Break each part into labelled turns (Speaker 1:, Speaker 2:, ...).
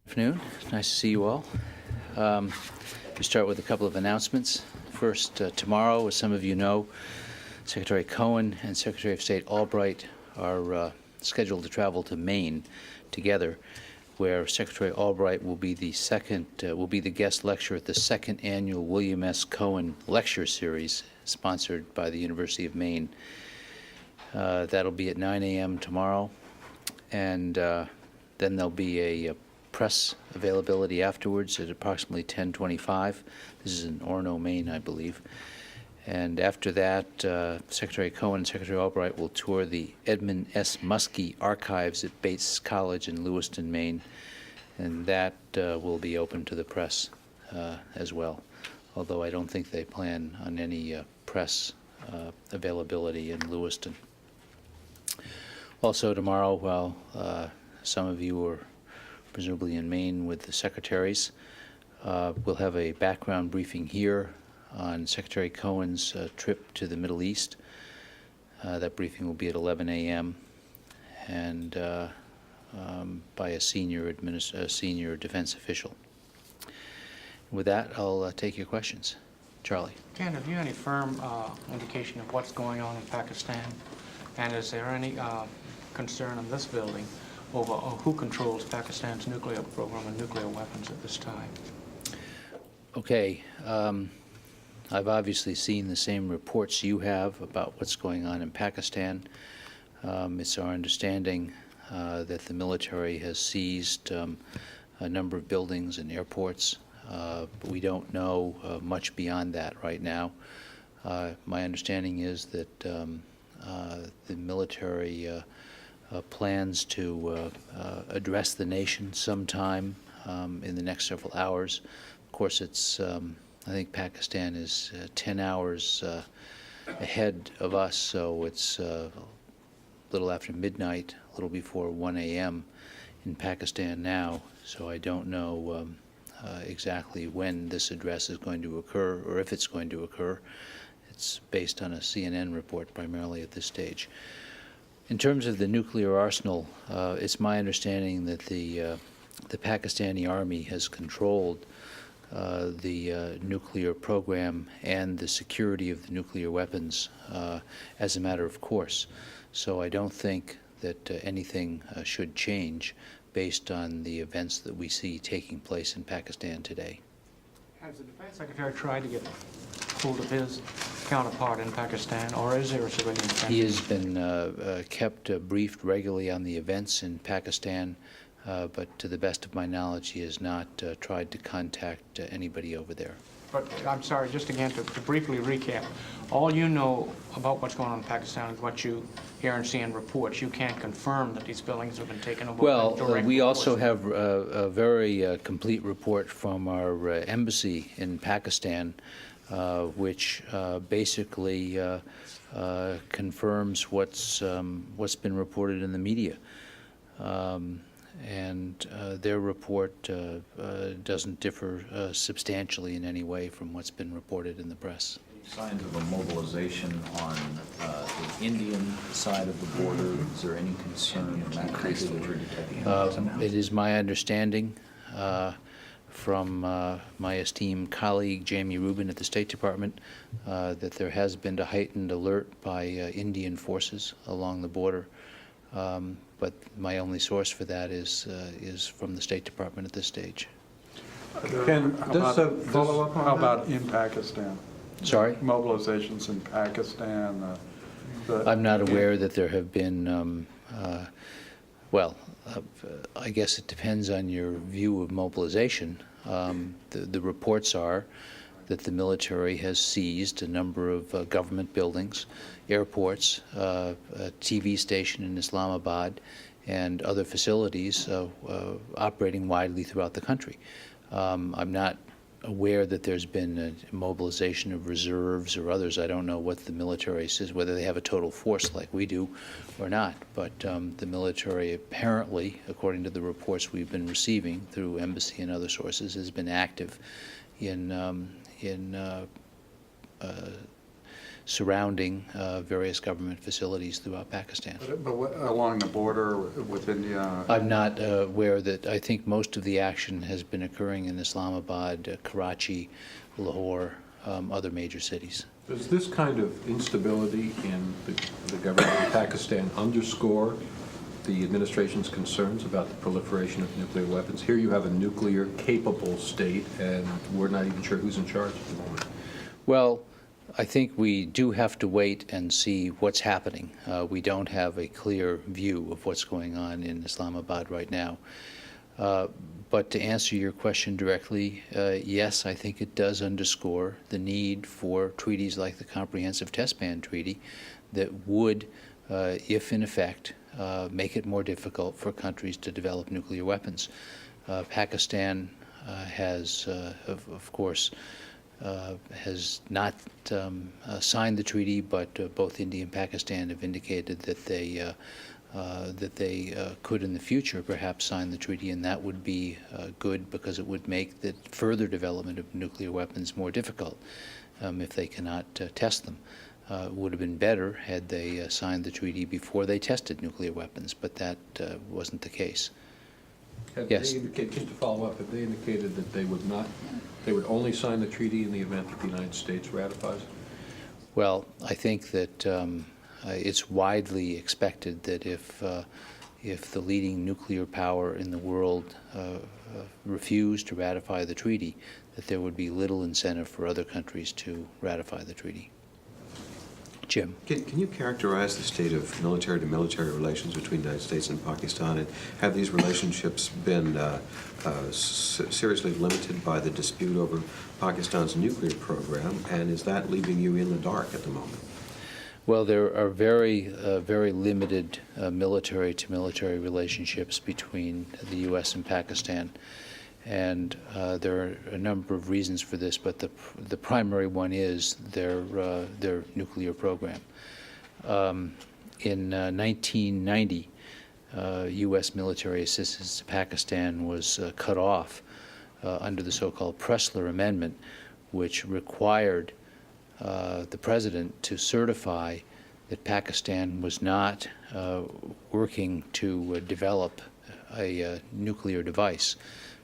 Speaker 1: Afternoon. Nice to see you all. We start with a couple of announcements. First, tomorrow, as some of you know, Secretary Cohen and Secretary of State Albright are scheduled to travel to Maine together, where Secretary Albright will be the guest lecturer at the second annual William S. Cohen Lecture Series, sponsored by the University of Maine. That'll be at 9 a.m. tomorrow, and then there'll be a press availability afterwards at approximately 10:25. This is in Orono, Maine, I believe. And after that, Secretary Cohen and Secretary Albright will tour the Edmund S. Muskie Archives at Bates College in Lewiston, Maine, and that will be open to the press as well, although I don't think they plan on any press availability in Lewiston. Also tomorrow, while some of you are presumably in Maine with the secretaries, we'll have a background briefing here on Secretary Cohen's trip to the Middle East. That briefing will be at 11 a.m. and by a senior defense official. With that, I'll take your questions. Charlie.
Speaker 2: Ken, have you any firm indication of what's going on in Pakistan? And is there any concern in this building over who controls Pakistan's nuclear program and nuclear weapons at this time?
Speaker 1: Okay. I've obviously seen the same reports you have about what's going on in Pakistan. It's our understanding that the military has seized a number of buildings and airports, but we don't know much beyond that right now. My understanding is that the military plans to address the nation sometime in the next several hours. Of course, it's I think Pakistan is 10 hours ahead of us, so it's a little after midnight, a little before 1 a.m. in Pakistan now, so I don't know exactly when this address is going to occur or if it's going to occur. It's based on a CNN report primarily at this stage. In terms of the nuclear arsenal, it's my understanding that the Pakistani army has controlled the nuclear program and the security of the nuclear weapons as a matter of course. So I don't think that anything should change based on the events that we see taking place in Pakistan today.
Speaker 2: Has the Defense Secretary tried to get hold of his counterpart in Pakistan, or is there a civilian defense?
Speaker 1: He has been kept briefed regularly on the events in Pakistan, but to the best of my knowledge, he has not tried to contact anybody over there.
Speaker 2: But I'm sorry, just again to briefly recap, all you know about what's going on in Pakistan is what you hear and see in reports. You can't confirm that these buildings have been taken over.
Speaker 1: Well, we also have a very complete report from our embassy in Pakistan, which basically confirms what's been reported in the media. And their report doesn't differ substantially in any way from what's been reported in the press.
Speaker 3: Signs of a mobilization on the Indian side of the border? Is there any concern in that case that you're detecting?
Speaker 1: It is my understanding from my esteemed colleague Jamie Rubin at the State Department that there has been a heightened alert by Indian forces along the border. But my only source for that is from the State Department at this stage.
Speaker 4: Ken, how about in Pakistan?
Speaker 1: Sorry?
Speaker 4: Mobilizations in Pakistan?
Speaker 1: I'm not aware that there have been, I guess it depends on your view of mobilization. The reports are that the military has seized a number of government buildings, airports, a TV station in Islamabad, and other facilities operating widely throughout the country. I'm not aware that there's been a mobilization of reserves or others. I don't know what the military says, whether they have a total force like we do or not. But the military apparently, according to the reports we've been receiving through embassy and other sources, has been active in surrounding various government facilities throughout Pakistan.
Speaker 4: But along the border with India?
Speaker 1: I'm not aware that, I think most of the action has been occurring in Islamabad, Karachi, Lahore, other major cities.
Speaker 5: Does this kind of instability in the government of Pakistan underscore the administration's concerns about the proliferation of nuclear weapons? Here you have a nuclear-capable state, and we're not even sure who's in charge at the moment.
Speaker 1: Well, I think we do have to wait and see what's happening. We don't have a clear view of what's going on in Islamabad right now. But to answer your question directly, yes, I think it does underscore the need for treaties like the Comprehensive Test Ban Treaty that would, if in effect, make it more difficult for countries to develop nuclear weapons. Pakistan has, of course, has not signed the treaty, but both India and Pakistan have indicated that they could in the future perhaps sign the treaty, and that would be good because it would make the further development of nuclear weapons more difficult if they cannot test them. It would have been better had they signed the treaty before they tested nuclear weapons, but that wasn't the case. Yes.
Speaker 5: Just to follow up, have they indicated that they would only sign the treaty in the event that the United States ratifies it?
Speaker 1: Well, I think that it's widely expected that if the leading nuclear power in the world refused to ratify the treaty, that there would be little incentive for other countries to ratify the treaty. Jim.
Speaker 6: Can you characterize the state of military-to-military relations between the United States and Pakistan? And have these relationships been seriously limited by the dispute over Pakistan's nuclear program? And is that leaving you in the dark at the moment?
Speaker 1: Well, there are very limited military-to-military relationships between the U.S. and Pakistan. And there are a number of reasons for this, but the primary one is their nuclear program. In 1990, U.S. military assistance to Pakistan was cut off under the so-called Pressler Amendment, which required the president to certify that Pakistan was not working to develop a nuclear device.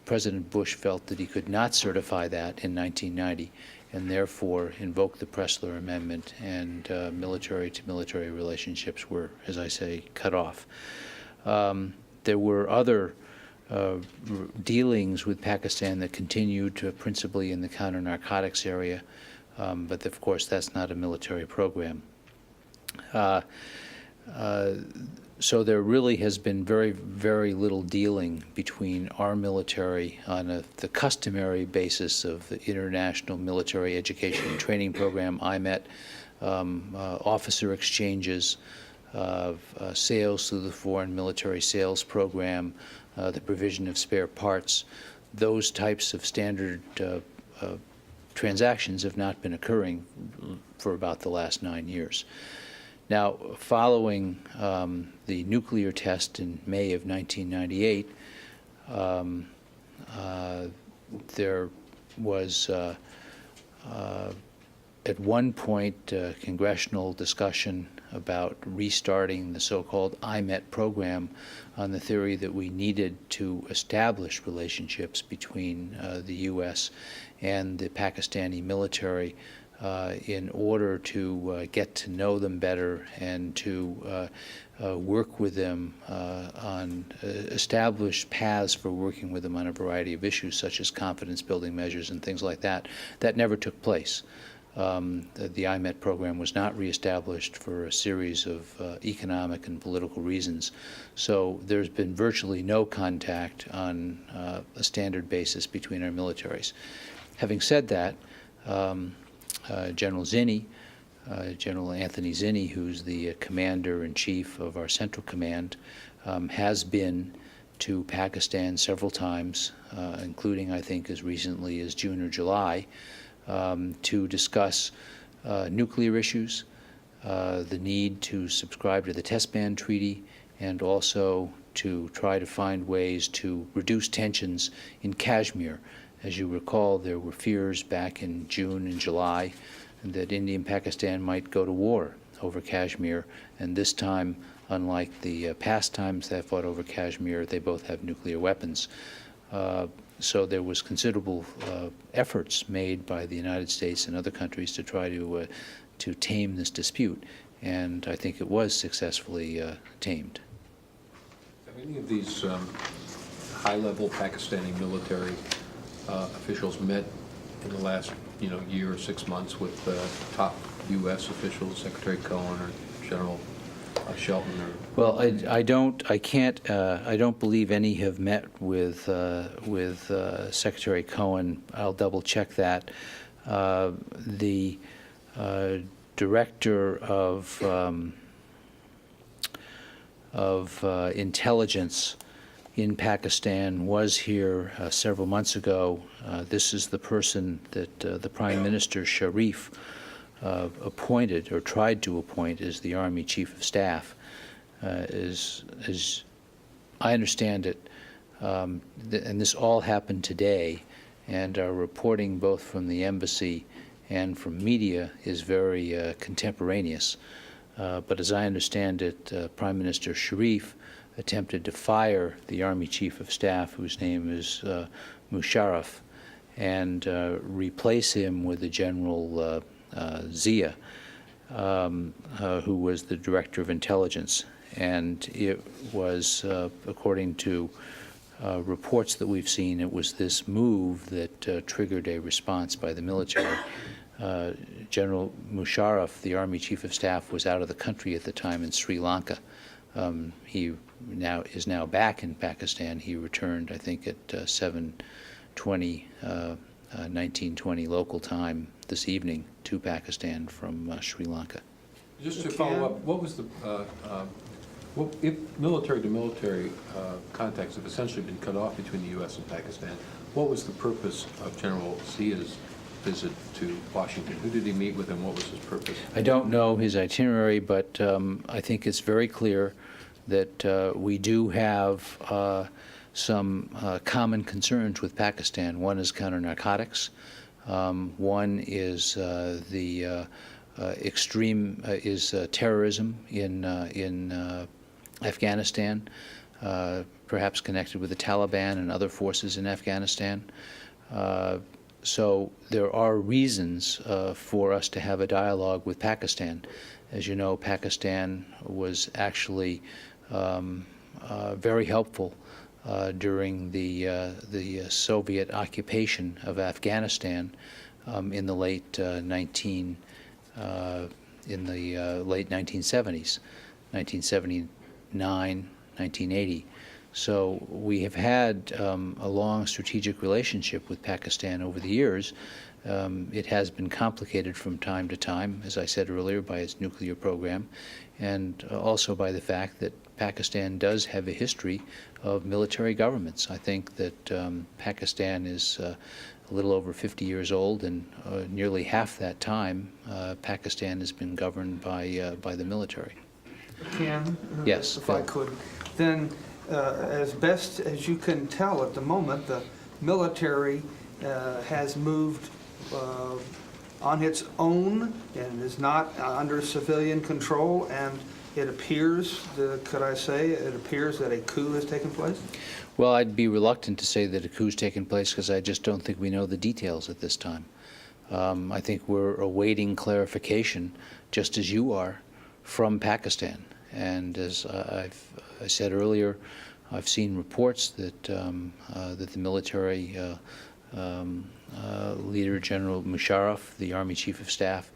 Speaker 1: President Bush felt that he could not certify that in 1990 and therefore invoked the Pressler Amendment, and military-to-military relationships were, as I say, cut off. There were other dealings with Pakistan that continued principally in the counter-narcotics area, but of course that's not a military program. So there really has been very little dealing between our military on the customary basis of the International Military Education and Training Program, IMET, officer exchanges, sales through the Foreign Military Sales Program, the provision of spare parts. Those types of standard transactions have not been occurring for about the last 9 years. Now, following the nuclear test in May of 1998, there was at one point congressional discussion about restarting the so-called IMET program on the theory that we needed to establish relationships between the U.S. and the Pakistani military in order to get to know them better and to work with them on established paths for working with them on a variety of issues, such as confidence-building measures and things like that. That never took place. The IMET program was not reestablished for a series of economic and political reasons. So there's been virtually no contact on a standard basis between our militaries. Having said that, General Zinni, General Anthony Zinni, who's the commander-in-chief of our Central Command, has been to Pakistan several times, including, I think, as recently as June or July, to discuss nuclear issues, the need to subscribe to the Test Ban Treaty, and also to try to find ways to reduce tensions in Kashmir. As you recall, there were fears back in June and July that India and Pakistan might go to war over Kashmir, and this time, unlike the past times they fought over Kashmir, they both have nuclear weapons. So there was considerable efforts made by the United States and other countries to try to tame this dispute, and I think it was successfully tamed.
Speaker 5: Have any of these high-level Pakistani military officials met in the last, year or 6 months with top U.S. officials, Secretary Cohen or General Shelton? Or
Speaker 1: Well, I don't believe any have met with Secretary Cohen. I'll double check that. The director of intelligence in Pakistan was here several months ago. This is the person that the Prime Minister Sharif appointed or tried to appoint as the Army Chief of Staff. As I understand it, and this all happened today, and our reporting both from the embassy and from media is very contemporaneous. But as I understand it, Prime Minister Sharif attempted to fire the Army Chief of Staff, whose name is Musharraf, and replace him with the General Zia, who was the Director of Intelligence. And it was, according to reports that we've seen, it was this move that triggered a response by the military. General Musharraf, the Army Chief of Staff, was out of the country at the time in Sri Lanka. He is now back in Pakistan. He returned, I think, at 7:20, 1920 local time this evening to Pakistan from Sri Lanka.
Speaker 5: just to follow up, what was the, if military-to-military contacts have essentially been cut off between the U.S. and Pakistan, what was the purpose of General Zia's visit to Washington? Who did he meet with and what was his purpose?
Speaker 1: I don't know his itinerary, but I think it's very clear that we do have some common concerns with Pakistan. One is counter-narcotics. One is the extreme terrorism in Afghanistan, perhaps connected with the Taliban and other forces in Afghanistan. So there are reasons for us to have a dialogue with Pakistan. As you know, Pakistan was actually very helpful during the Soviet occupation of Afghanistan in the late 1970s, 1979, 1980. So we have had a long strategic relationship with Pakistan over the years. It has been complicated from time to time, as I said earlier, by its nuclear program, and also by the fact that Pakistan does have a history of military governments. I think that Pakistan is a little over 50 years old, and nearly half that time, Pakistan has been governed by the military.
Speaker 7: Ken?
Speaker 1: Yes,
Speaker 7: If I
Speaker 1: Phil.
Speaker 7: could, then as best as you can tell at the moment, the military has moved on its own and is not under civilian control, and it appears, could I say, it appears that a coup has taken place?
Speaker 1: Well, I'd be reluctant to say that a coup's taken place because I just don't think we know the details at this time. I think we're awaiting clarification, just as you are, from Pakistan. And as I said earlier, I've seen reports that that the military leader, General Musharraf, the Army Chief of Staff,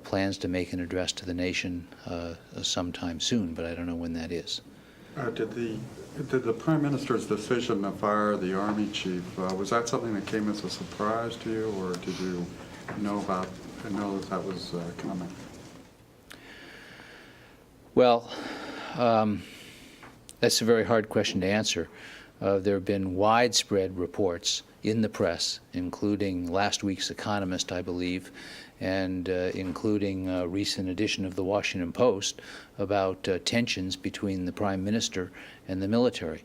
Speaker 1: plans to make an address to the nation sometime soon, but I don't know when that is.
Speaker 4: Did the Prime Minister's decision to fire the Army Chief, was that something that came as a surprise to you, or did you know that that was coming?
Speaker 1: Well, that's a very hard question to answer. There have been widespread reports in the press, including last week's Economist, I believe, and including a recent edition of the Washington Post, about tensions between the Prime Minister and the military.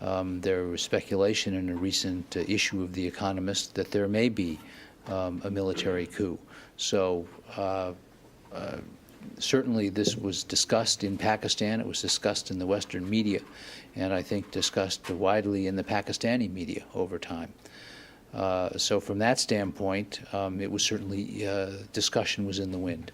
Speaker 1: There was speculation in a recent issue of The Economist that there may be a military coup. So certainly this was discussed in Pakistan, it was discussed in the Western media, and I think discussed widely in the Pakistani media over time. So from that standpoint, it was certainly, discussion was in the wind.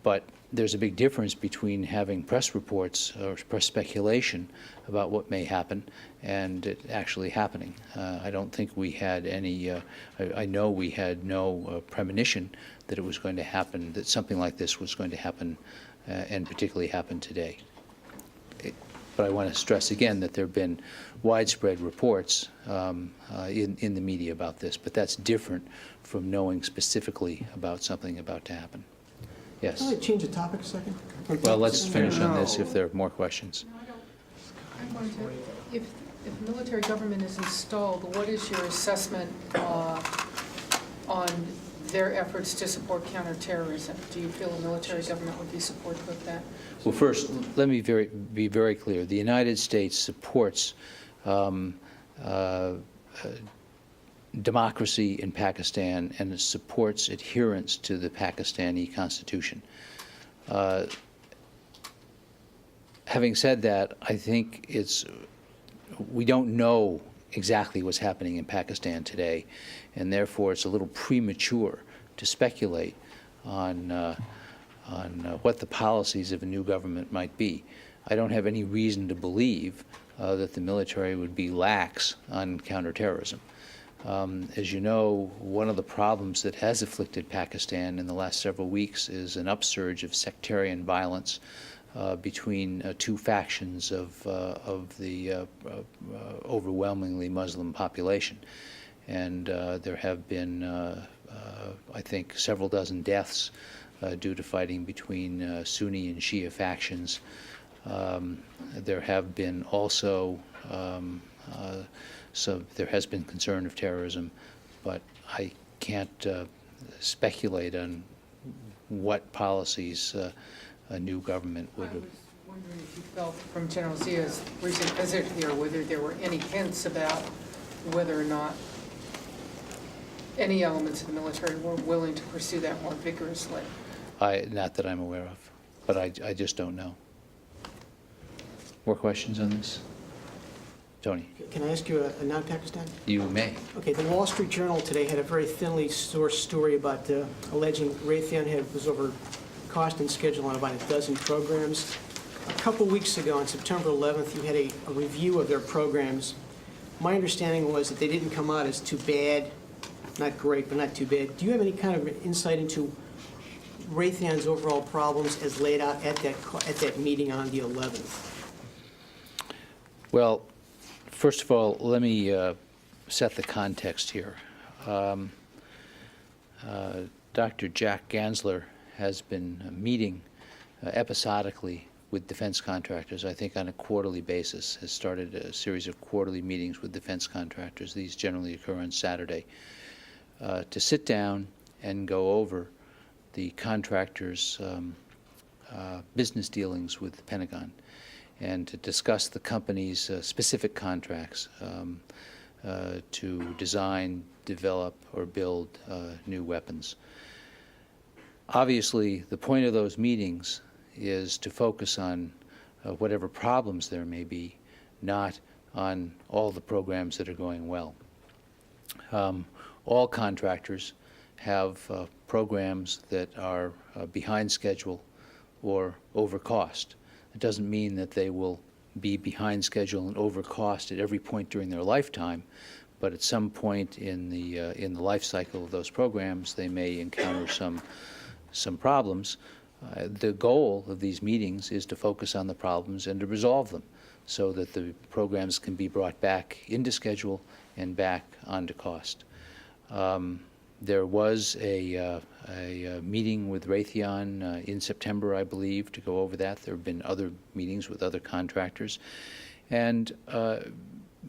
Speaker 1: But there's a big difference between having press reports or press speculation about what may happen and it actually happening. I don't think we had any, I know we had no premonition that it was going to happen, that something like this was going to happen, and particularly happen today. But I want to stress again that there have been widespread reports in the media about this, but that's different from knowing specifically about something about to happen. Yes.
Speaker 8: Can I change the topic a second?
Speaker 1: Well, let's finish on this if there are more questions.
Speaker 9: No, I want to, if military government is installed, what is your assessment on their efforts to support counterterrorism? Do you feel a military government would be supportive of that?
Speaker 1: Well, first, let me be very clear. The United States supports democracy in Pakistan, and it supports adherence to the Pakistani Constitution. Having said that, I think we don't know exactly what's happening in Pakistan today, and therefore it's a little premature to speculate on what the policies of a new government might be. I don't have any reason to believe that the military would be lax on counterterrorism. As you know, one of the problems that has afflicted Pakistan in the last several weeks is an upsurge of sectarian violence between two factions of the overwhelmingly Muslim population. And there have been, I think, several dozen deaths due to fighting between Sunni and Shia factions. There have been also so there has been concern of terrorism, but I can't speculate on what policies a new government would have.
Speaker 9: I was wondering if you felt from General Zia's recent visit here whether there were any hints about whether or not any elements of the military were willing to pursue that more vigorously.
Speaker 1: Not that I'm aware of, but I just don't know. More questions on this? Tony,
Speaker 8: Can I ask you a non-Pakistan?
Speaker 1: you may.
Speaker 8: Okay, the Wall Street Journal today had a very thinly sourced story about alleging Raytheon was over cost and schedule on about a dozen programs. A couple weeks ago, on September 11th, you had a review of their programs. My understanding was that they didn't come out as too bad, not great, but not too bad. Do you have any kind of insight into Raytheon's overall problems as laid out at that meeting on the 11th?
Speaker 1: Well, first of all, let me set the context here. Dr. Jack Gansler has been meeting episodically with defense contractors, I think on a quarterly basis, has started a series of quarterly meetings with defense contractors. These generally occur on Saturday, to sit down and go over the contractors' business dealings with the Pentagon and to discuss the company's specific contracts to design, develop, or build new weapons. Obviously, the point of those meetings is to focus on whatever problems there may be, not on all the programs that are going well. All contractors have programs that are behind schedule or over cost. It doesn't mean that they will be behind schedule and over cost at every point during their lifetime, but at some point in the life cycle of those programs, they may encounter some problems. The goal of these meetings is to focus on the problems and to resolve them so that the programs can be brought back into schedule and back onto cost. There was a meeting with Raytheon in September, I believe, to go over that. There have been other meetings with other contractors. And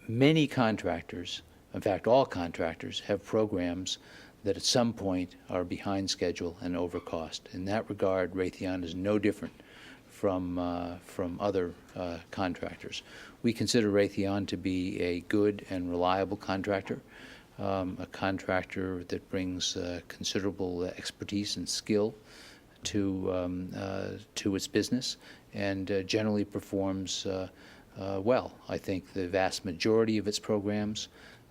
Speaker 1: many contractors, in fact, all contractors, have programs that at some point are behind schedule and over cost. In that regard, Raytheon is no different from other contractors. We consider Raytheon to be a good and reliable contractor. a contractor that brings considerable expertise and skill to its business, and generally performs well. I think the vast majority of its programs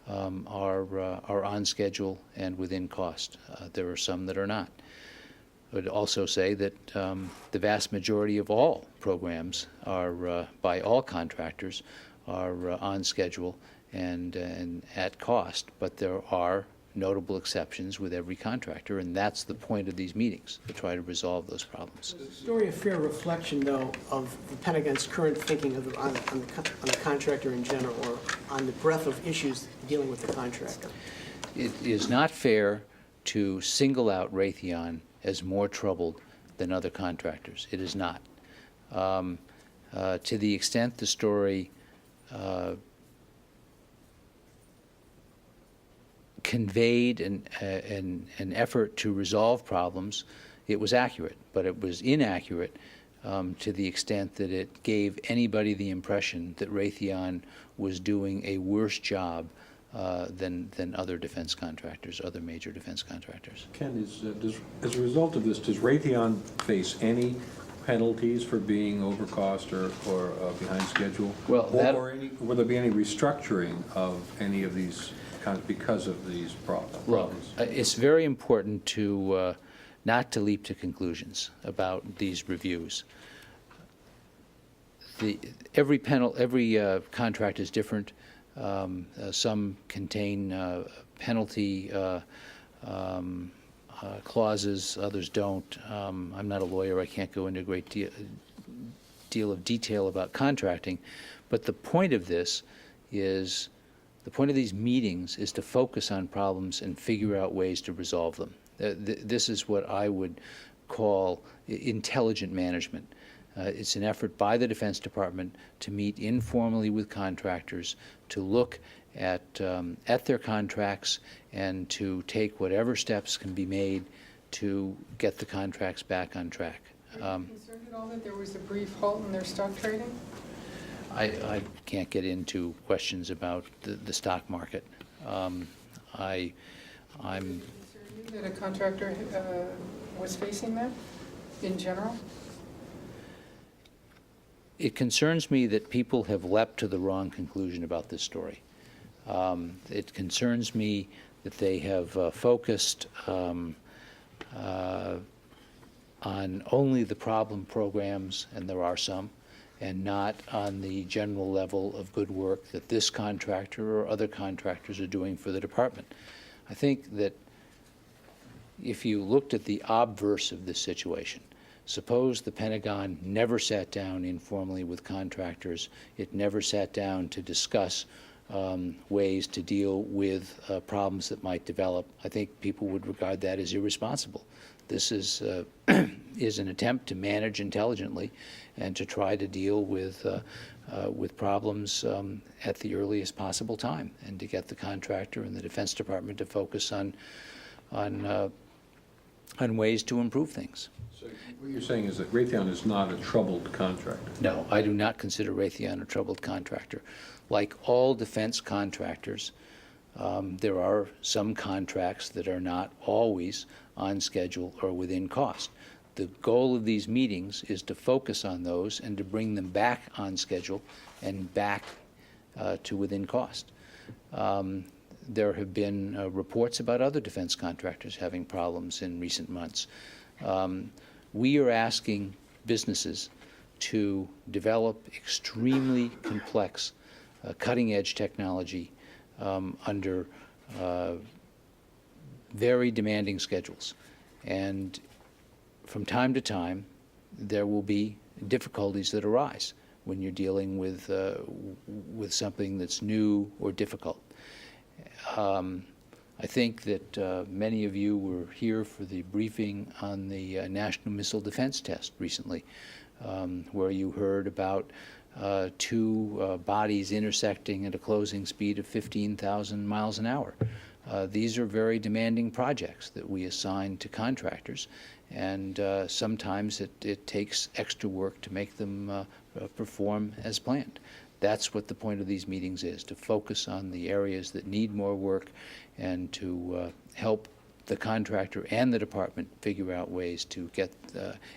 Speaker 1: are on schedule and within cost. There are some that are not. I would also say that the vast majority of all programs are, by all contractors, are on schedule and at cost, but there are notable exceptions with every contractor, and that's the point of these meetings, to try to resolve those problems.
Speaker 8: Is the story a fair reflection, though, of the Pentagon's current thinking of on the contractor in general, or on the breadth of issues dealing with the contractor?
Speaker 1: It is not fair to single out Raytheon as more troubled than other contractors. It is not. To the extent the story conveyed an effort to resolve problems, it was accurate, but it was inaccurate to the extent that it gave anybody the impression that Raytheon was doing a worse job than other defense contractors, other major defense contractors.
Speaker 5: Ken, as a result of this, does Raytheon face any penalties for being over cost or behind schedule?
Speaker 1: Well,
Speaker 5: will there be any restructuring of any of these because of these problems?
Speaker 1: Well, it's very important to not to leap to conclusions about these reviews. Every contract is different. Some contain penalty clauses, others don't. I'm not a lawyer. I can't go into a great deal of detail about contracting, but the point of this is, the point of these meetings is to focus on problems and figure out ways to resolve them. This is what I would call intelligent management. It's an effort by the Defense Department to meet informally with contractors, to look at their contracts and to take whatever steps can be made to get the contracts back on track.
Speaker 9: Are you concerned at all that there was a brief halt in their stock trading?
Speaker 1: I can't get into questions about the stock market. I'm
Speaker 9: Concerned you that a contractor was facing that in general?
Speaker 1: It concerns me that people have leapt to the wrong conclusion about this story. It concerns me that they have focused on only the problem programs, and there are some, and not on the general level of good work that this contractor or other contractors are doing for the department. I think that if you looked at the obverse of this situation, suppose the Pentagon never sat down informally with contractors, it never sat down to discuss ways to deal with problems that might develop, I think people would regard that as irresponsible. This is an attempt to manage intelligently and to try to deal with problems at the earliest possible time, and to get the contractor and the Defense Department to focus on ways to improve things.
Speaker 5: So what you're saying is that Raytheon is not a troubled contractor?
Speaker 1: No, I do not consider Raytheon a troubled contractor. Like all defense contractors, there are some contracts that are not always on schedule or within cost. The goal of these meetings is to focus on those and to bring them back on schedule and back to within cost. There have been reports about other defense contractors having problems in recent months. We are asking businesses to develop extremely complex, cutting-edge technology under very demanding schedules. And from time to time, there will be difficulties that arise when you're dealing with something that's new or difficult. I think that many of you were here for the briefing on the National Missile Defense Test recently, where you heard about two bodies intersecting at a closing speed of 15,000 miles an hour. These are very demanding projects that we assign to contractors, and sometimes it takes extra work to make them perform as planned. That's what the point of these meetings is, to focus on the areas that need more work and to help the contractor and the department figure out ways to get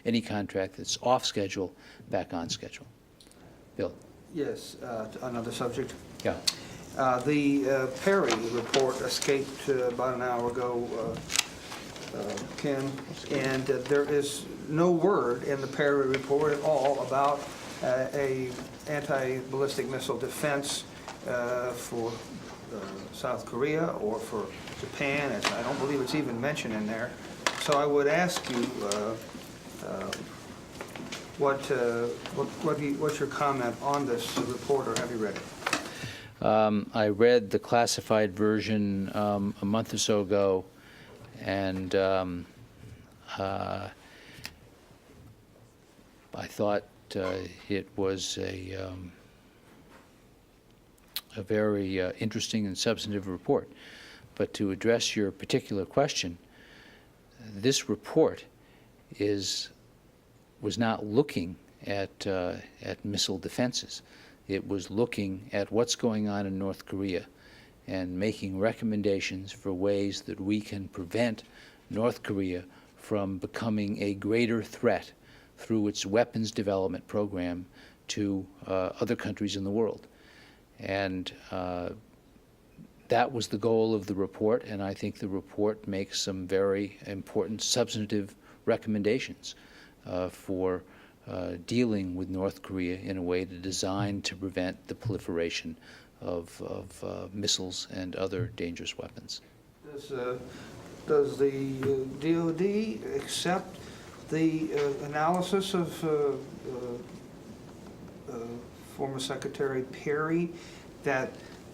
Speaker 1: any contract that's off schedule back on schedule. Bill?
Speaker 7: Yes, another subject.
Speaker 1: Yeah.
Speaker 7: The Perry report escaped about an hour ago, Ken, and there is no word in the Perry report at all about a anti-ballistic missile defense for South Korea or for Japan. I don't believe it's even mentioned in there. So I would ask you, what's your comment on this report, or have you read it?
Speaker 1: I read the classified version a month or so ago, and I thought it was a very interesting and substantive report. But to address your particular question, this report was not looking at missile defenses. It was looking at what's going on in North Korea and making recommendations for ways that we can prevent North Korea from becoming a greater threat through its weapons development program to other countries in the world. And that was the goal of the report, and I think the report makes some very important substantive recommendations for dealing with North Korea in a way designed to prevent the proliferation of missiles and other dangerous weapons.
Speaker 7: Does the DoD accept the analysis of former Secretary Perry that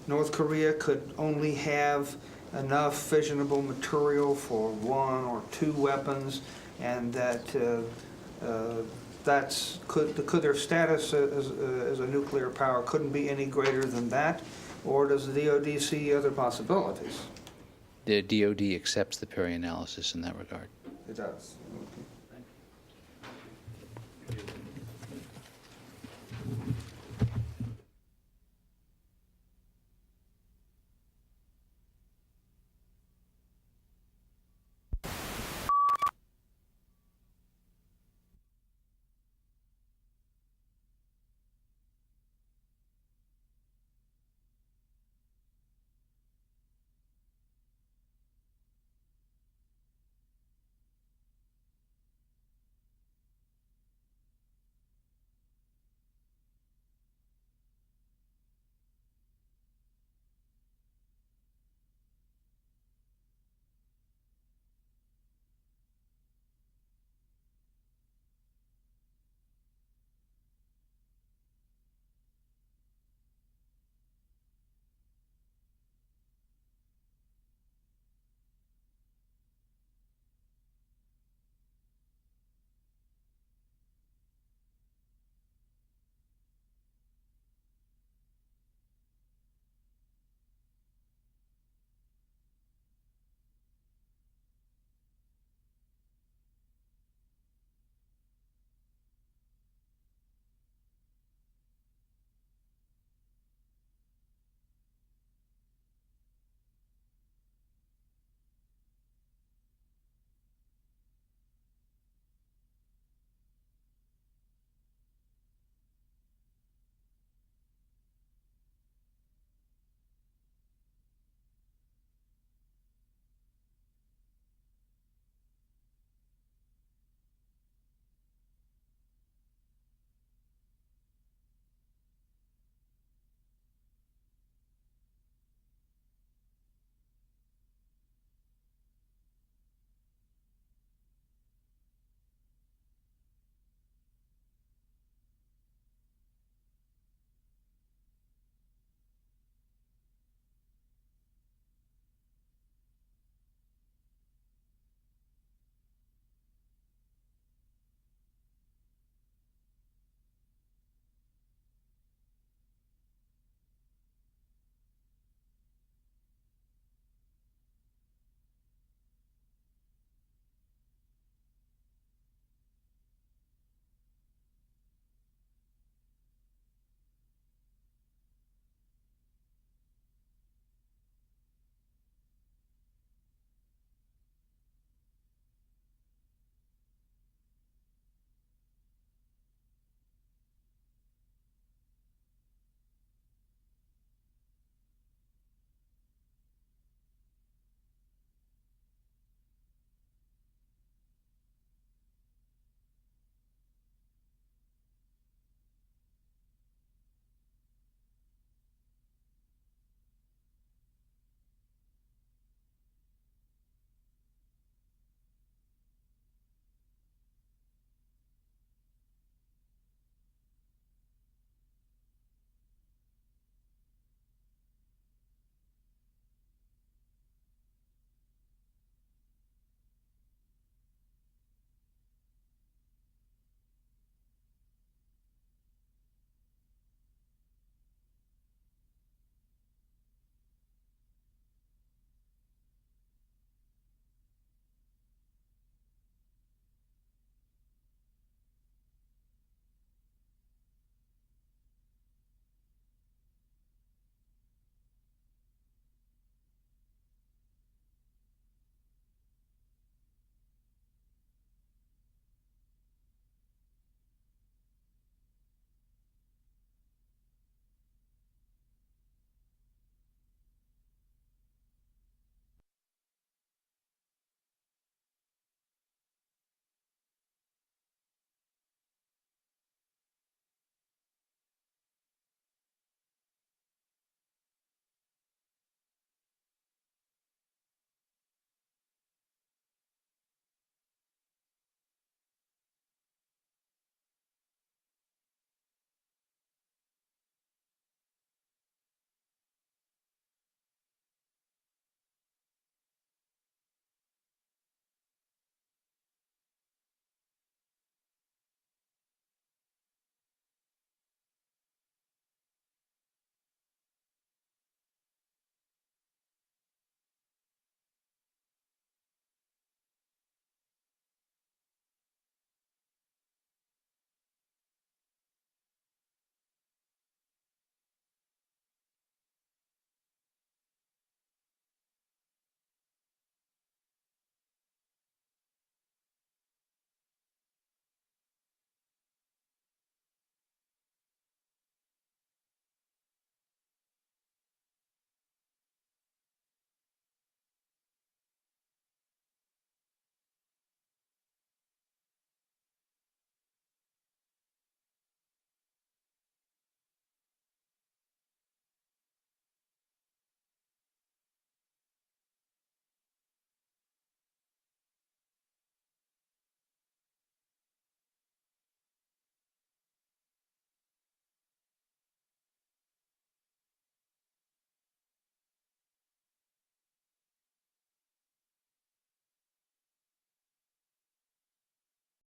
Speaker 7: North Korea could only have enough fissionable material for 1 or 2 weapons, and that could their status as a nuclear power couldn't be any greater than that? Or does the DoD see other possibilities?
Speaker 1: The DoD accepts the Perry analysis in that regard.
Speaker 7: It does. Okay.